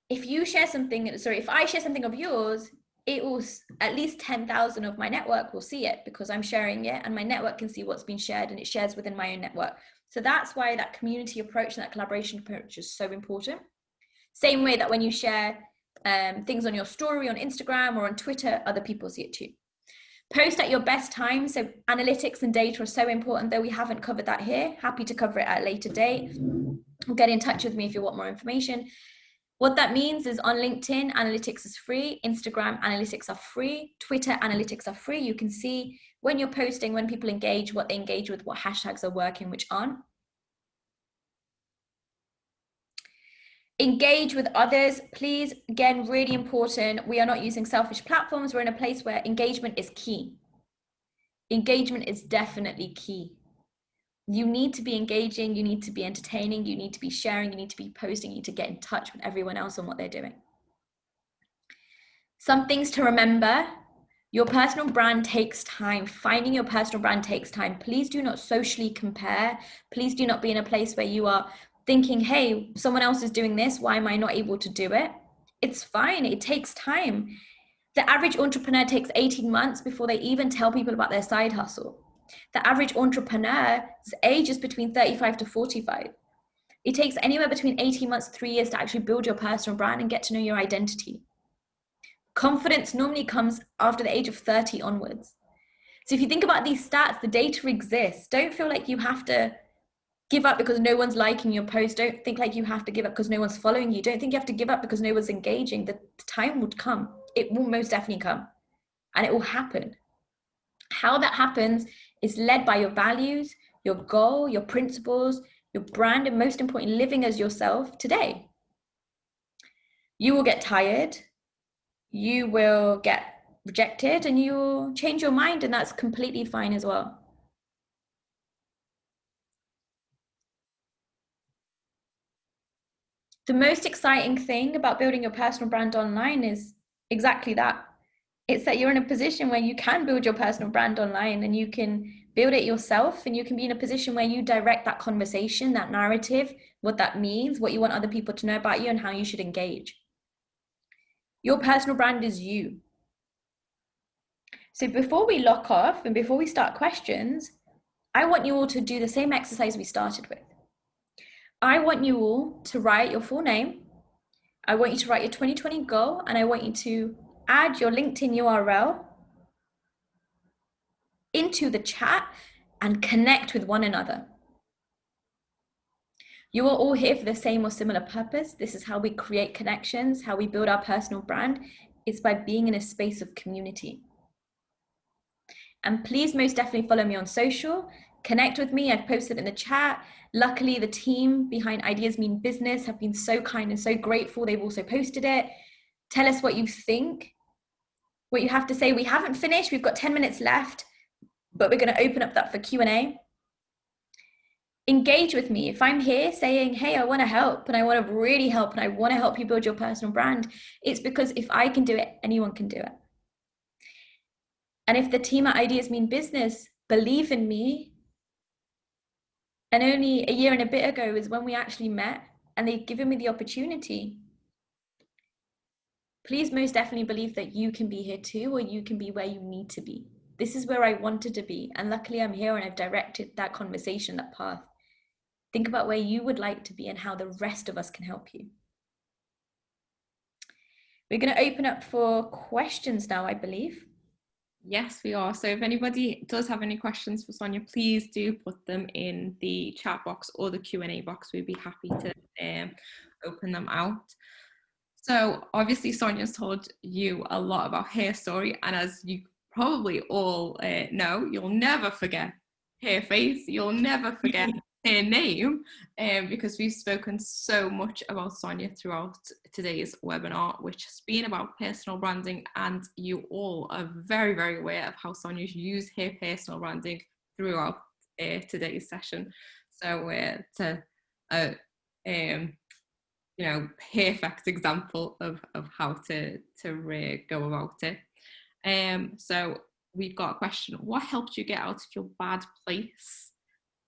if I share something of yours, it will, at least 10,000 of my network will see it, because I'm sharing it and my network can see what's been shared, and it shares within my own network. So that's why that community approach and that collaboration approach is so important. Same way that when you share things on your story on Instagram or on Twitter, other people see it too. Post at your best time. So analytics and data are so important, though we haven't covered that here. Happy to cover it at a later date. Get in touch with me if you want more information. What that means is, on LinkedIn, analytics is free. Instagram analytics are free. Twitter analytics are free. You can see when you're posting, when people engage, what they engage with, what hashtags are working, which aren't. Engage with others, please. Again, really important. We are not using selfish platforms. We're in a place where engagement is key. Engagement is definitely key. You need to be engaging, you need to be entertaining, you need to be sharing, you need to be posting, you need to get in touch with everyone else on what they're doing. Some things to remember: your personal brand takes time. Finding your personal brand takes time. Please do not socially compare. Please do not be in a place where you are thinking, hey, someone else is doing this, why am I not able to do it? It's fine, it takes time. The average entrepreneur takes 18 months before they even tell people about their side hustle. The average entrepreneur's age is between 35 to 45. It takes anywhere between 18 months to 3 years to actually build your personal brand and get to know your identity. Confidence normally comes after the age of 30 onwards. So if you think about these stats, the data exists. Don't feel like you have to give up because no one's liking your post. Don't think like you have to give up because no one's following you. Don't think you have to give up because no one's engaging. The time would come. It will most definitely come, and it will happen. How that happens is led by your values, your goal, your principles, your brand, and most importantly, living as yourself today. You will get tired, you will get rejected, and you will change your mind, and that's completely fine as well. The most exciting thing about building your personal brand online is exactly that. It's that you're in a position where you can build your personal brand online, and you can build it yourself, and you can be in a position where you direct that conversation, that narrative, what that means, what you want other people to know about you, and how you should engage. Your personal brand is you. So before we lock off and before we start questions, I want you all to do the same exercise we started with. I want you all to write your full name. I want you to write your 2020 goal, and I want you to add your LinkedIn URL into the chat and connect with one another. You are all here for the same or similar purpose. This is how we create connections, how we build our personal brand. It's by being in a space of community. And please most definitely follow me on social. Connect with me. I've posted in the chat. Luckily, the team behind Ideas Mean Business have been so kind and so grateful. They've also posted it. Tell us what you think, what you have to say. We haven't finished. We've got 10 minutes left, but we're going to open up that for Q&A. engage with me. If I'm here saying, hey, I want to help and I want to really help and I want to help you build your personal brand, it's because if I can do it, anyone can do it. And if the team at Ideas Mean Business believe in me, and only a year and a bit ago is when we actually met and they've given me the opportunity, please most definitely believe that you can be here too, or you can be where you need to be. This is where I wanted to be. And luckily I'm here and I've directed that conversation, that path. Think about where you would like to be and how the rest of us can help you. We're going to open up for questions now, I believe.
Yes, we are. So if anybody does have any questions for Sonia, please do put them in the chat box or the Q&A box. We'd be happy to open them out. So obviously Sonia's told you a lot about her story, and as you probably all know, you'll never forget her face, you'll never forget her name, because we've spoken so much about Sonia throughout today's webinar, which has been about personal branding, and you all are very, very aware of how Sonia's used her personal branding throughout today's session. So it's a you know, perfect example of how to go about it. So we've got a question: what helped you get out of your bad place?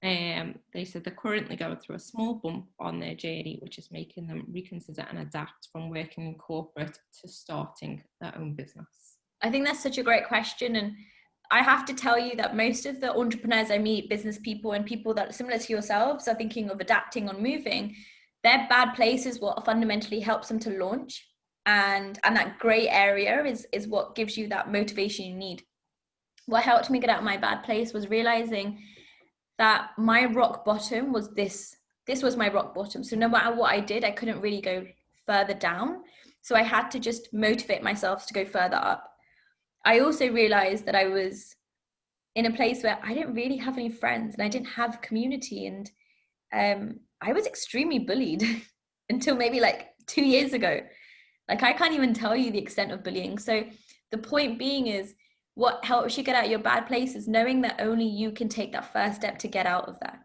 They said they're currently going through a small bump on their journey, which is making them reconsider and adapt from working in corporate to starting their own business.
I think that's such a great question. And I have to tell you that most of the entrepreneurs I meet, business people and people that are similar to yourselves are thinking of adapting or moving. Their bad place is what fundamentally helps them to launch. And that gray area is what gives you that motivation you need. What helped me get out of my bad place was realizing that my rock bottom was this. This was my rock bottom. So no matter what I did, I couldn't really go further down. So I had to just motivate myself to go further up. I also realized that I was in a place where I didn't really have any friends and I didn't have community. And I was extremely bullied until maybe like 2 years ago. Like I can't even tell you the extent of bullying. So the point being is, what helps you get out of your bad place is knowing that only you can take that first step to get out of that.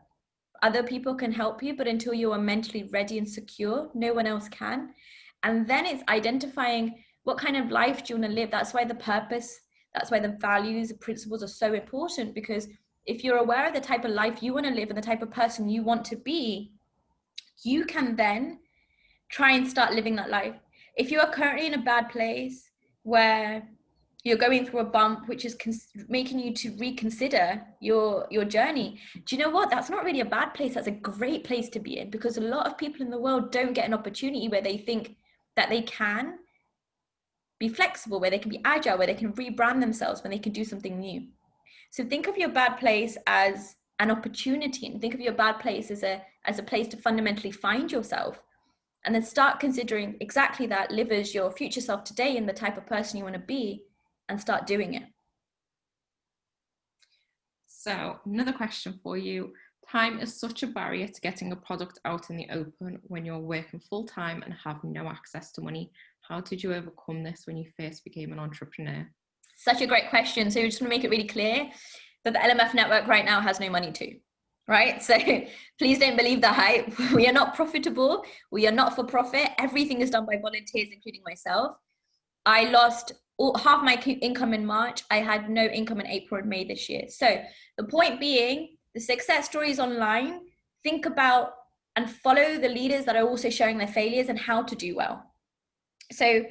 Other people can help you, but until you are mentally ready and secure, no one else can. And then it's identifying what kind of life do you want to live. That's why the purpose, that's why the values, the principles are so important, because if you're aware of the type of life you want to live and the type of person you want to be, you can then try and start living that life. If you are currently in a bad place where you're going through a bump, which is making you to reconsider your journey, do you know what? That's not really a bad place. That's a great place to be in, because a lot of people in the world don't get an opportunity where they think that they can be flexible, where they can be agile, where they can rebrand themselves, when they can do something new. So think of your bad place as an opportunity, and think of your bad place as a place to fundamentally find yourself, and then start considering exactly that. Live as your future self today and the type of person you want to be, and start doing it.
So another question for you. Time is such a barrier to getting a product out in the open when you're working full time and have no access to money. How did you overcome this when you first became an entrepreneur?
Such a great question. So we just want to make it really clear that the LMF network right now has no money too, right? So please don't believe the hype. We are not profitable. We are not for profit. Everything is done by volunteers, including myself. I lost half my income in March. I had no income in April and May this year. So the point being, the success stories online, think about and follow the leaders that are also sharing their failures and how to do well. So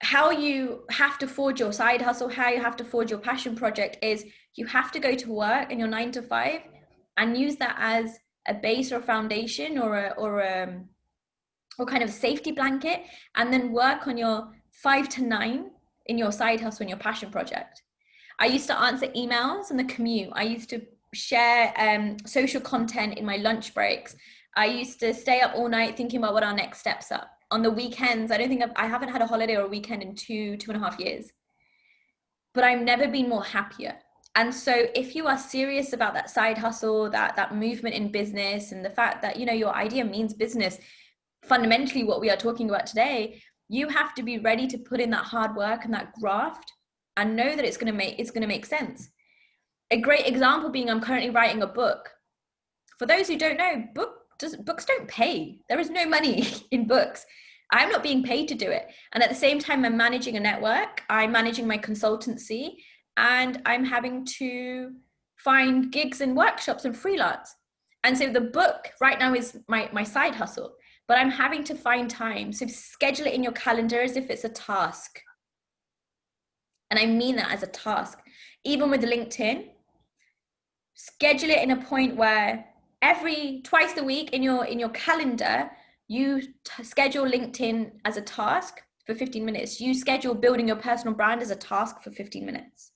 how you have to forge your side hustle, how you have to forge your passion project is you have to go to work in your 9 to 5 and use that as a base or a foundation or kind of safety blanket, and then work on your 5 to 9 in your side hustle and your passion project. I used to answer emails in the commute. I used to share social content in my lunch breaks. I used to stay up all night thinking about what our next steps are. On the weekends, I haven't had a holiday or a weekend in 2.5 years, but I've never been more happier. And so if you are serious about that side hustle, that movement in business, and the fact that, you know, your idea means business, fundamentally what we are talking about today, you have to be ready to put in that hard work and that graft and know that it's going to make sense. A great example being, I'm currently writing a book. For those who don't know, books don't pay. There is no money in books. I'm not being paid to do it. And at the same time, I'm managing a network, I'm managing my consultancy, and I'm having to find gigs and workshops and freelance. And so the book right now is my side hustle, but I'm having to find time. So schedule it in your calendar as if it's a task. And I mean that as a task. Even with LinkedIn, schedule it in a point where twice a week in your calendar, you schedule LinkedIn as a task for 15 minutes. You schedule building your personal brand as a task for 15 minutes.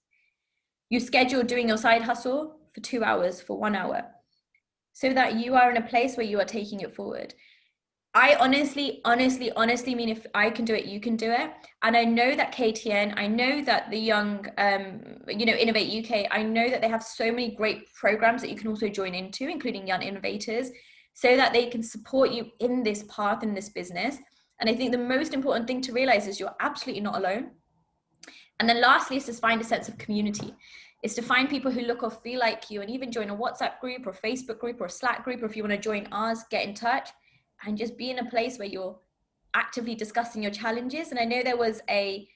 You schedule doing your side hustle for 2 hours, for 1 hour, so that you are in a place where you are taking it forward. I honestly mean, if I can do it, you can do it. And I know that KTN, I know that the young, Innovate UK, I know that they have so many great programs that you can also join into, including Young Innovators, so that they can support you in this path, in this business. And I think the most important thing to realize is you're absolutely not alone. And then lastly is to find a sense of community. Is to find people who look or feel like you, and even join a WhatsApp group or Facebook group or a Slack group, or if you want to join ours, get in touch. And just be in a place where you're actively discussing your challenges. And I know there was a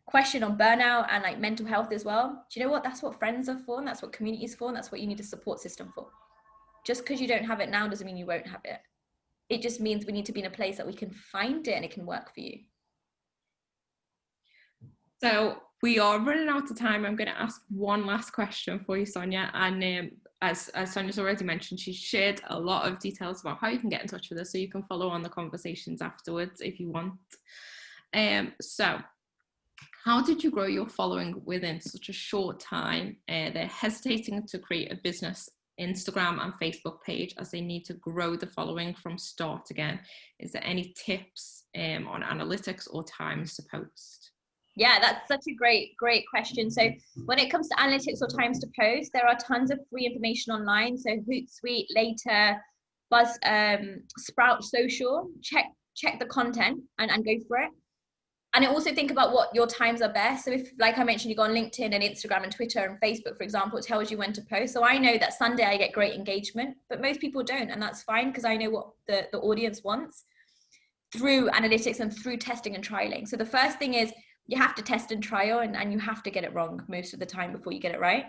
question on burnout and like mental health as well. Do you know what? That's what friends are for, and that's what community is for, and that's what you need a support system for. Just because you don't have it now doesn't mean you won't have it. It just means we need to be in a place that we can find it and it can work for you.
So we are running out of time. I'm going to ask one last question for you, Sonia. And as Sonia's already mentioned, she shared a lot of details about how you can get in touch with us, so you can follow on the conversations afterwards if you want. So how did you grow your following within such a short time? They're hesitating to create a business Instagram and Facebook page as they need to grow the following from start again. Is there any tips on analytics or times to post?
Yeah, that's such a great question. So when it comes to analytics or times to post, there are tons of free information online. So Hootsuite, Later, Buzz, Sprout Social, check the content and go for it. And also think about what your times are best. So if, like I mentioned, you go on LinkedIn and Instagram and Twitter and Facebook, for example, it tells you when to post. So I know that Sunday I get great engagement, but most people don't. And that's fine, because I know what the audience wants through analytics and through testing and trialing. So the first thing is, you have to test and trial, and you have to get it wrong most of the time before you get it right.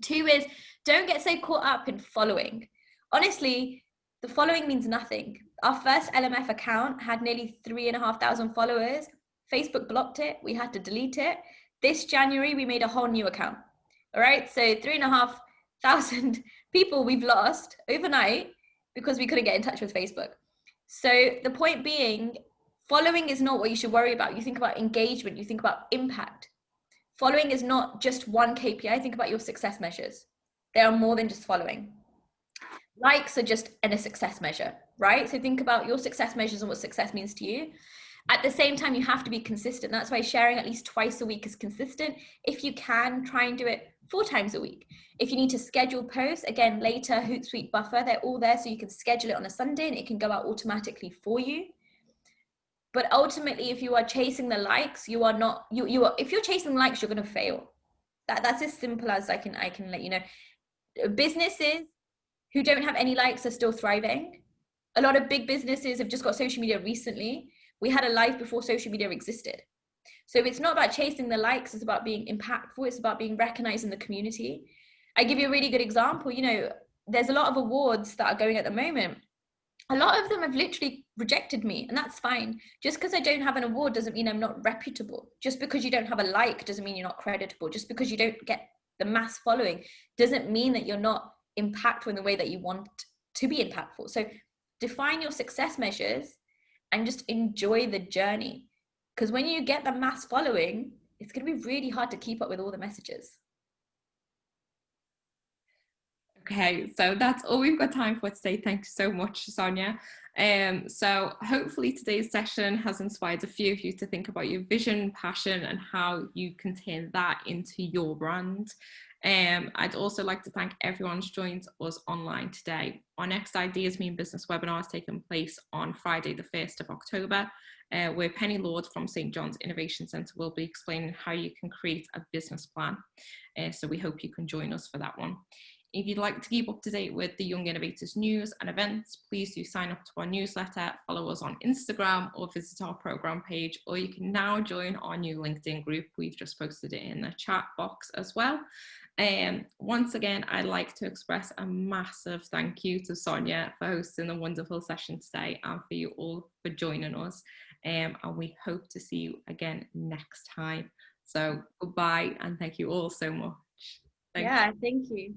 2 is, don't get so caught up in following. Honestly, the following means nothing. Our first LMF account had nearly 3,500 followers. Facebook blocked it. We had to delete it. This January, we made a whole new account. All right. So 3,500 people we've lost overnight because we couldn't get in touch with Facebook. So the point being, following is not what you should worry about. You think about engagement, you think about impact. Following is not just one KPI. Think about your success measures. They are more than just following. Likes are just a success measure, right? So think about your success measures and what success means to you. At the same time, you have to be consistent. That's why sharing at least twice a week is consistent. If you can, try and do it 4 times a week. If you need to schedule posts, again, Later, Hootsuite, Buffer, they're all there, so you can schedule it on a Sunday and it can go out automatically for you. But ultimately, if you are chasing the likes, you are not, if you're chasing likes, you're going to fail. That's as simple as I can let you know. Businesses who don't have any likes are still thriving. A lot of big businesses have just got social media recently. We had a life before social media existed. So it's not about chasing the likes, it's about being impactful, it's about being recognized in the community. I give you a really good example. There's a lot of awards that are going at the moment. A lot of them have literally rejected me, and that's fine. Just because I don't have an award doesn't mean I'm not reputable. Just because you don't have a like doesn't mean you're not creditable. Just because you don't get the mass following doesn't mean that you're not impactful in the way that you want to be impactful. So define your success measures and just enjoy the journey. Because when you get the mass following, it's going to be really hard to keep up with all the messages.
Okay, so that's all we've got time for today. Thanks so much, Sonia. So hopefully today's session has inspired a few of you to think about your vision, passion, and how you can turn that into your brand. I'd also like to thank everyone who's joined us online today. Our next Ideas Me in Business webinar is taking place on Friday, the 1st of October, where Penny Lord from St. John's Innovation Centre will be explaining how you can create a business plan. So we hope you can join us for that one. If you'd like to keep up to date with the Young Innovators news and events, please do sign up to our newsletter, follow us on Instagram, or visit our program page, or you can now join our new LinkedIn group. We've just posted it in the chat box as well. Once again, I'd like to express a massive thank you to Sonia for hosting a wonderful session today, and for you all for joining us. And we hope to see you again next time. So goodbye, and thank you all so much.
Thank you.